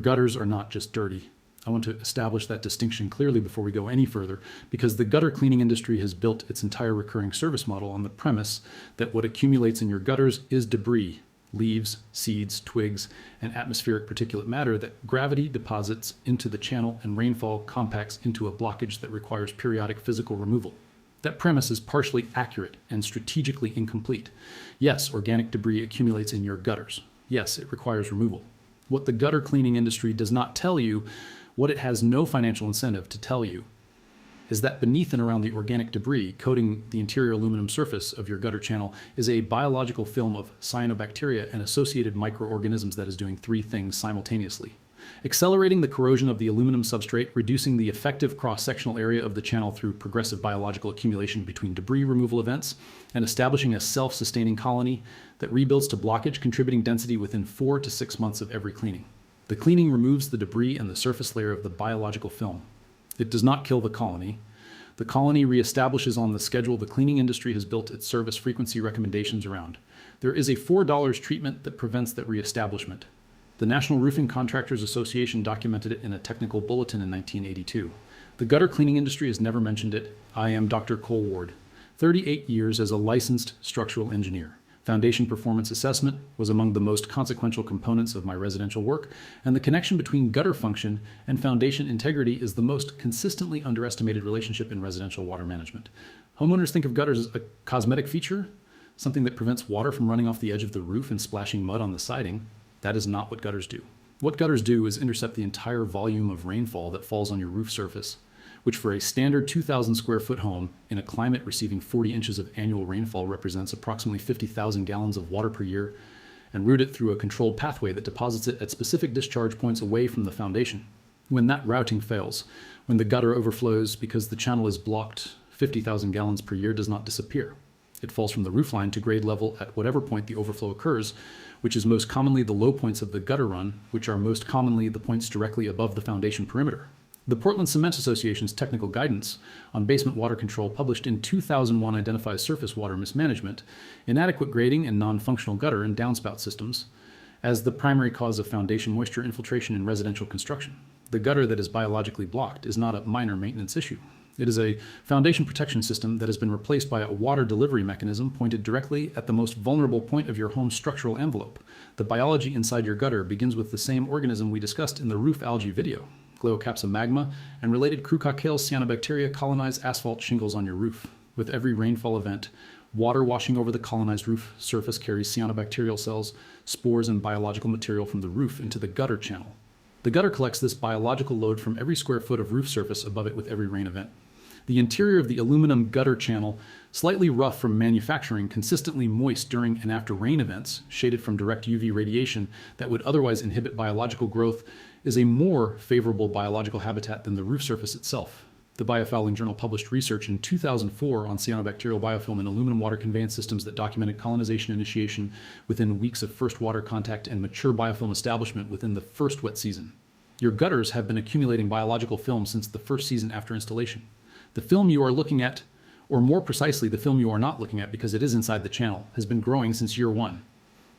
gutters are not just dirty. I want to establish that distinction clearly before we go any further, because the gutter cleaning industry has built its entire recurring service model on the premise that what accumulates in your gutters is debris, leaves, seeds, twigs, and atmospheric particulate matter that gravity deposits into the channel and rainfall compacts into a blockage that requires periodic physical removal. That premise is partially accurate and strategically incomplete. Yes, organic debris accumulates in your gutters. Yes, it requires removal. What the gutter cleaning industry does not tell you, what it has no financial incentive to tell you, is that beneath and around the organic debris coating the interior aluminum surface of your gutter channel is a biological film of cyanobacteria and associated microorganisms that is doing three things simultaneously: accelerating the corrosion of the aluminum substrate, reducing the effective cross-sectional area of the channel through progressive biological accumulation between debris removal events, and establishing a self-sustaining colony that rebuilds to blockage, contributing density within 4 to 6 months of every cleaning. The cleaning removes the debris and the surface layer of the biological film. It does not kill the colony. The colony reestablishes on the schedule the cleaning industry has built its service frequency recommendations around. There is a $4 treatment that prevents that reestablishment. The National Roofing Contractors Association documented it in a technical bulletin in 1982. The gutter cleaning industry has never mentioned it. I am Dr. Cole Ward, 38 years as a licensed structural engineer. Foundation performance assessment was among the most consequential components of my residential work, and the connection between gutter function and foundation integrity is the most consistently underestimated relationship in residential water management. Homeowners think of gutters as a cosmetic feature, something that prevents water from running off the edge of the roof and splashing mud on the siding. That is not what gutters do. What gutters do is intercept the entire volume of rainfall that falls on your roof surface, which for a standard 2,000 square foot home in a climate receiving 40 inches of annual rainfall represents approximately 50,000 gallons of water per year, and route it through a controlled pathway that deposits it at specific discharge points away from the foundation. When that routing fails, when the gutter overflows because the channel is blocked, 50,000 gallons per year does not disappear. It falls from the roofline to grade level at whatever point the overflow occurs, which is most commonly the low points of the gutter run, which are most commonly the points directly above the foundation perimeter. The Portland Cement Association's technical guidance on basement water control, published in 2001, identifies surface water mismanagement, inadequate grading, and non-functional gutter and downspout systems as the primary cause of foundation moisture infiltration in residential construction. The gutter that is biologically blocked is not a minor maintenance issue. It is a foundation protection system that has been replaced by a water delivery mechanism pointed directly at the most vulnerable point of your home's structural envelope. The biology inside your gutter begins with the same organism we discussed in the roof algae video. Gliocapsa magma and related crucocale cyanobacteria colonize asphalt shingles on your roof. With every rainfall event, water washing over the colonized roof surface carries cyanobacterial cells, spores, and biological material from the roof into the gutter channel. The gutter collects this biological load from every square foot of roof surface above it with every rain event. The interior of the aluminum gutter channel, slightly rough from manufacturing, consistently moist during and after rain events, shaded from direct UV radiation that would otherwise inhibit biological growth, is a more favorable biological habitat than the roof surface itself. The Biofouling Journal published research in 2004 on cyanobacterial biofilm in aluminum water conveyance systems that documented colonization initiation within weeks of first water contact and mature biofilm establishment within the first wet season. Your gutters have been accumulating biological film since the first season after installation. The film you are looking at, or more precisely, the film you are not looking at because it is inside the channel, has been growing since year one.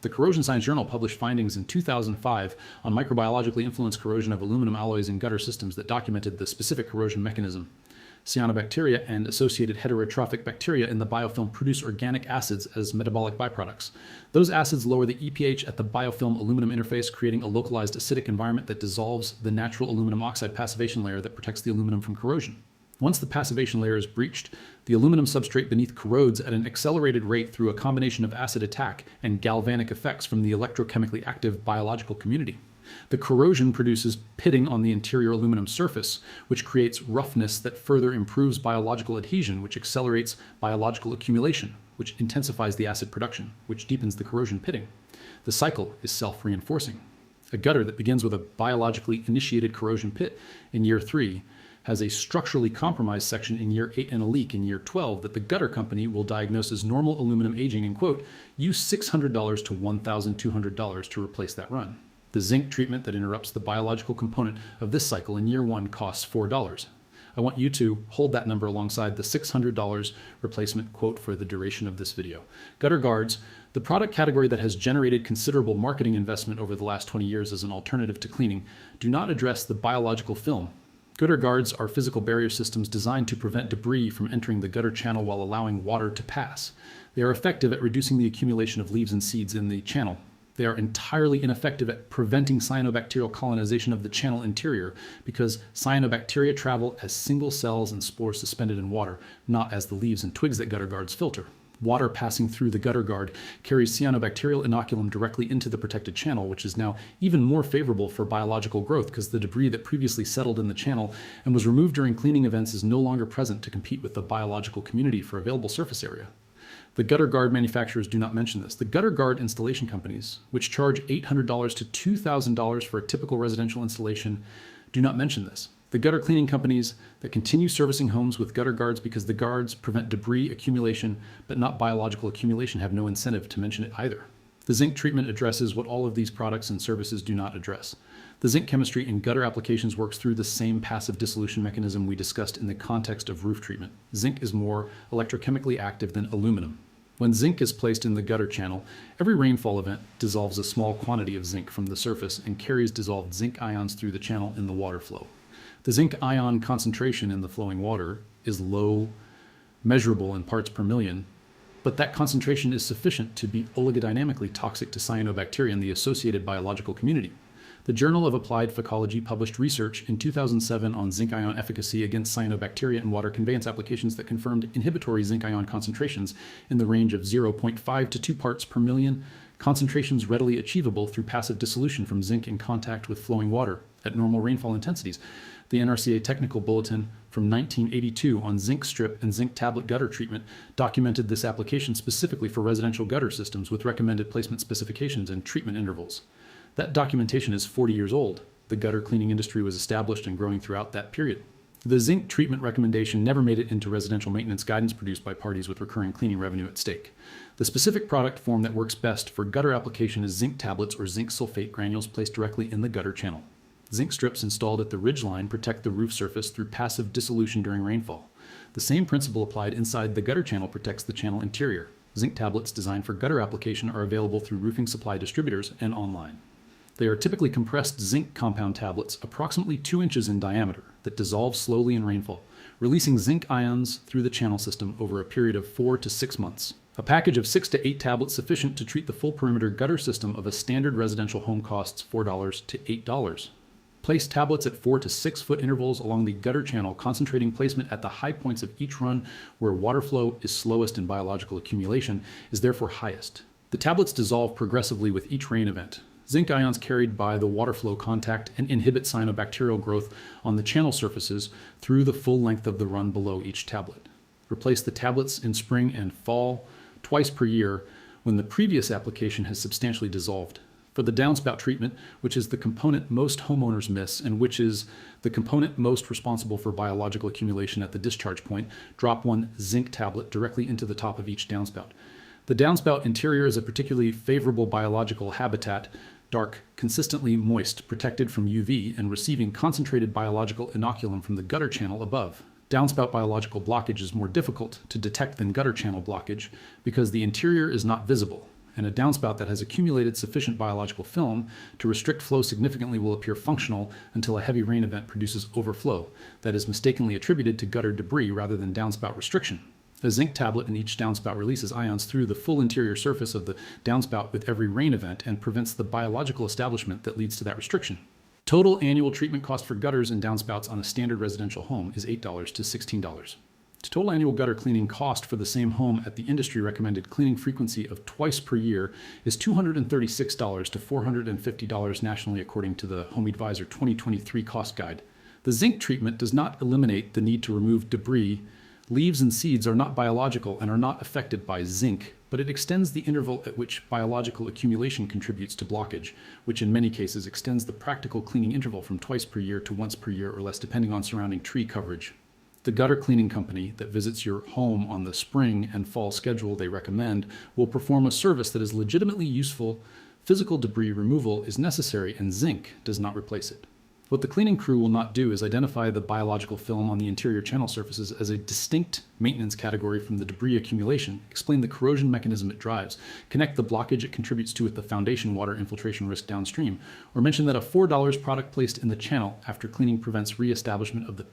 The Corrosion Science Journal published findings in 2005 on microbiologically influenced corrosion of aluminum alloys in gutter systems that documented the specific corrosion mechanism. Cyanobacteria and associated heterotrophic bacteria in the biofilm produce organic acids as metabolic byproducts. Those acids lower the EPH at the biofilm aluminum interface, creating a localized acidic environment that dissolves the natural aluminum oxide passivation layer that protects the aluminum from corrosion. Once the passivation layer is breached, the aluminum substrate beneath corrodes at an accelerated rate through a combination of acid attack and galvanic effects from the electrochemically active biological community. The corrosion produces pitting on the interior aluminum surface, which creates roughness that further improves biological adhesion, which accelerates biological accumulation, which intensifies the acid production, which deepens the corrosion pitting. The cycle is self-reinforcing. A gutter that begins with a biologically initiated corrosion pit in year 3 has a structurally compromised section in year 8 and a leak in year 12 that the gutter company will diagnose as normal aluminum aging and, quote, use $600 to $1,200 to replace that run. The zinc treatment that interrupts the biological component of this cycle in year 1 costs $4. I want you to hold that number alongside the $600 replacement quote for the duration of this video. Gutter guards The product category that has generated considerable marketing investment over the last 20 years as an alternative to cleaning do not address the biological film. Gutter guards are physical barrier systems designed to prevent debris from entering the gutter channel while allowing water to pass. They are effective at reducing the accumulation of leaves and seeds in the channel. They are entirely ineffective at preventing cyanobacterial colonization of the channel interior because cyanobacteria travel as single cells and spores suspended in water, not as the leaves and twigs that gutter guards filter. Water passing through the gutter guard carries cyanobacterial inoculum directly into the protected channel, which is now even more favorable for biological growth because the debris that previously settled in the channel and was removed during cleaning events is no longer present to compete with the biological community for available surface area. The gutter guard manufacturers do not mention this. The gutter guard installation companies, which charge $800 to $2,000 for a typical residential installation, do not mention this. The gutter cleaning companies that continue servicing homes with gutter guards because the guards prevent debris accumulation but not biological accumulation have no incentive to mention it either. The zinc treatment addresses what all of these products and services do not address. The zinc chemistry in gutter applications works through the same passive dissolution mechanism we discussed in the context of roof treatment. Zinc is more electrochemically active than aluminum. When zinc is placed in the gutter channel, every rainfall event dissolves a small quantity of zinc from the surface and carries dissolved zinc ions through the channel in the water flow. The zinc ion concentration in the flowing water is low, measurable in parts per million, but that concentration is sufficient to be oligodynamically toxic to cyanobacteria and the associated biological community. The Journal of Applied Phycology published research in 2007 on zinc ion efficacy against cyanobacteria in water conveyance applications that confirmed inhibitory zinc ion concentrations in the range of 0.5 to 2 parts per million, concentrations readily achievable through passive dissolution from zinc in contact with flowing water at normal rainfall intensities. The NRCA Technical Bulletin from 1982 on zinc strip and zinc tablet gutter treatment documented this application specifically for residential gutter systems with recommended placement specifications and treatment intervals. That documentation is 40 years old. The gutter cleaning industry was established and growing throughout that period. The zinc treatment recommendation never made it into residential maintenance guidance produced by parties with recurring cleaning revenue at stake. The specific product form that works best for gutter application is zinc tablets or zinc sulfate granules placed directly in the gutter channel. Zinc strips installed at the ridge line protect the roof surface through passive dissolution during rainfall. The same principle applied inside the gutter channel protects the channel interior. Zinc tablets designed for gutter application are available through roofing supply distributors and online. They are typically compressed zinc compound tablets approximately 2 inches in diameter that dissolve slowly in rainfall, releasing zinc ions through the channel system over a period of 4 to 6 months. A package of 6 to 8 tablets sufficient to treat the full perimeter gutter system of a standard residential home costs $4 to $8. Place tablets at 4 to 6 foot intervals along the gutter channel, concentrating placement at the high points of each run where water flow is slowest and biological accumulation is therefore highest. The tablets dissolve progressively with each rain event. Zinc ions carried by the water flow contact and inhibit cyanobacterial growth on the channel surfaces through the full length of the run below each tablet. Replace the tablets in spring and fall twice per year when the previous application has substantially dissolved. For the downspout treatment, which is the component most homeowners miss and which is the component most responsible for biological accumulation at the discharge point, drop one zinc tablet directly into the top of each downspout. The downspout interior is a particularly favorable biological habitat, dark, consistently moist, protected from UV, and receiving concentrated biological inoculum from the gutter channel above. Downspout biological blockage is more difficult to detect than gutter channel blockage because the interior is not visible, and a downspout that has accumulated sufficient biological film to restrict flow significantly will appear functional until a heavy rain event produces overflow that is mistakenly attributed to gutter debris rather than downspout restriction. A zinc tablet in each downspout releases ions through the full interior surface of the downspout with every rain event and prevents the biological establishment that leads to that restriction. Total annual treatment cost for gutters and downspouts on a standard residential home is $8 to $16. The total annual gutter cleaning cost for the same home at the industry recommended cleaning frequency of twice per year is $236 to $450 nationally according to the Home Advisor 2023 cost guide. The zinc treatment does not eliminate the need to remove debris. Leaves and seeds are not biological and are not affected by zinc, but it extends the interval at which biological accumulation contributes to blockage, which in many cases extends the practical cleaning interval from twice per year to once per year or less depending on surrounding tree coverage. The gutter cleaning company that visits your home on the spring and fall schedule they recommend will perform a service that is legitimately useful. Physical debris removal is necessary and zinc does not replace it. What the cleaning crew will not do is identify the biological film on the interior channel surfaces as a distinct maintenance category from the debris accumulation, explain the corrosion mechanism it drives, connect the blockage it contributes to with the foundation water infiltration risk downstream, or mention that a $4 product placed in the channel after cleaning prevents re-establishment of the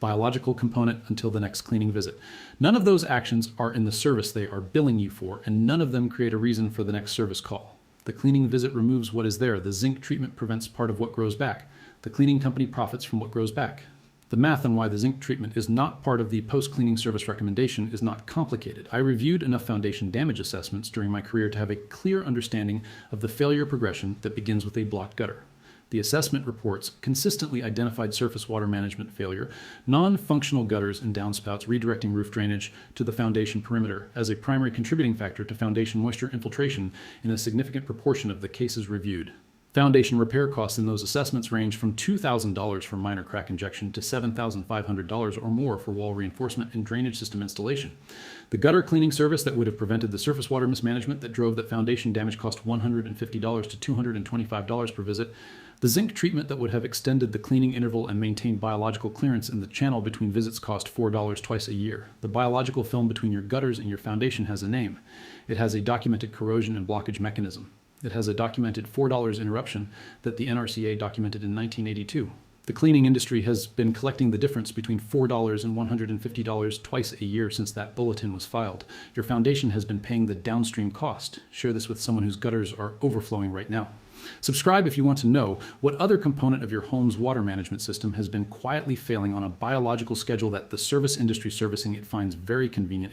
biological component until the next cleaning visit. None of those actions are in the service they are billing you for, and none of them create a reason for the next service call. The cleaning visit removes what is there. The zinc treatment prevents part of what grows back. The cleaning company profits from what grows back. The math on why the zinc treatment is not part of the post-cleaning service recommendation is not complicated. I reviewed enough foundation damage assessments during my career to have a clear understanding of the failure progression that begins with a blocked gutter. The assessment reports consistently identified surface water management failure, non-functional gutters and downspouts redirecting roof drainage to the foundation perimeter as a primary contributing factor to foundation moisture infiltration in a significant proportion of the cases reviewed. Foundation repair costs in those assessments range from $2,000 for minor crack injection to $7,500 or more for wall reinforcement and drainage system installation. The gutter cleaning service that would have prevented the surface water mismanagement that drove that foundation damage cost $150 to $225 per visit. The zinc treatment that would have extended the cleaning interval and maintained biological clearance in the channel between visits cost $4 twice a year. The biological film between your gutters and your foundation has a name. It has a documented corrosion and blockage mechanism. It has a documented $4 interruption that the NRCA documented in 1982. The cleaning industry has been collecting the difference between $4 and $150 twice a year since that bulletin was filed. Your foundation has been paying the downstream cost. Share this with someone whose gutters are overflowing right now. Subscribe if you want to know what other component of your home's water management system has been quietly failing on a biological schedule that the service industry servicing it finds very convenient.